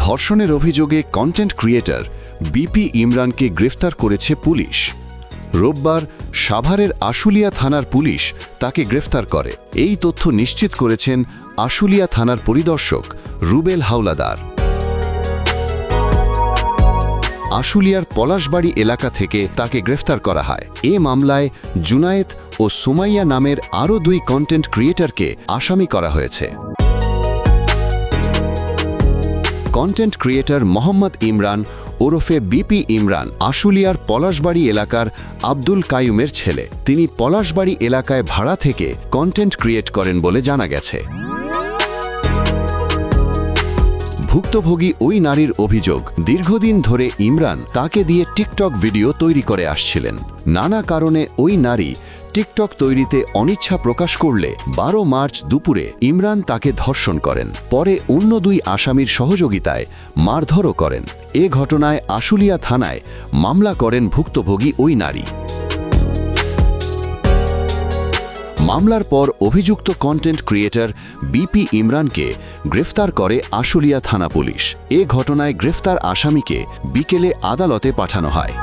ধর্ষণের অভিযোগে content creator BP ইমরানকে গ্রেফতার করেছে পুলিশ। রোববার সাভারের আশুলিয়া থানার পুলিশ তাকে গ্রেফতার করে। এই তথ্য নিশ্চিত করেছেন আশুলিয়া থানার পরিদর্শক রুবেল হাওলাদার। আশুলিয়ার পলাশবাড়ি এলাকা থেকে তাকে গ্রেফতার করা হয়। এ মামলায় জুনায়েদ ও সুমাইয়া নামের আরও 2 কন্টেন্ট ক্রিয়েটরকে আসামি করা হয়েছে। কন্টেন্ট ক্রিয়েটর মোহাম্মদ ইমরান ওরফে বিপি ইমরান আশুলিয়ার পলাশবাড়ি এলাকার আব্দুল কাইয়ুমের ছেলে। তিনি পলাশবাড়ি এলাকায় ভাড়া থেকে কন্টেন্ট ক্রিয়েট করেন বলে জানা গেছে। ভুক্তভোগী ওই নারীর অভিযোগ, দীর্ঘদিন ধরে ইমরান তাকে দিয়ে টিকটক ভিডিও তৈরি করে আসছিলেন। নানা কারণে ওই নারী টিকটক তৈরিতে অনিচ্ছা প্রকাশ করলে 12 মার্চ দুপুরে ইমরান তাকে ধর্ষণ করেন। পরে অন্য 2 আসামির সহযোগিতায় মারধরও করেন। এ ঘটনায় আশুলিয়া থানায় মামলা করেন ভুক্তভোগী ওই নারী। মামলার পর অভিযুক্ত কন্টেন্ট ক্রিয়েটর বিপি ইমরানকে গ্রেফতার করে আশুলিয়া থানা পুলিশ। এ ঘটনায় গ্রেফতার আসামিকে বিকেলে আদালতে পাঠানো হয়।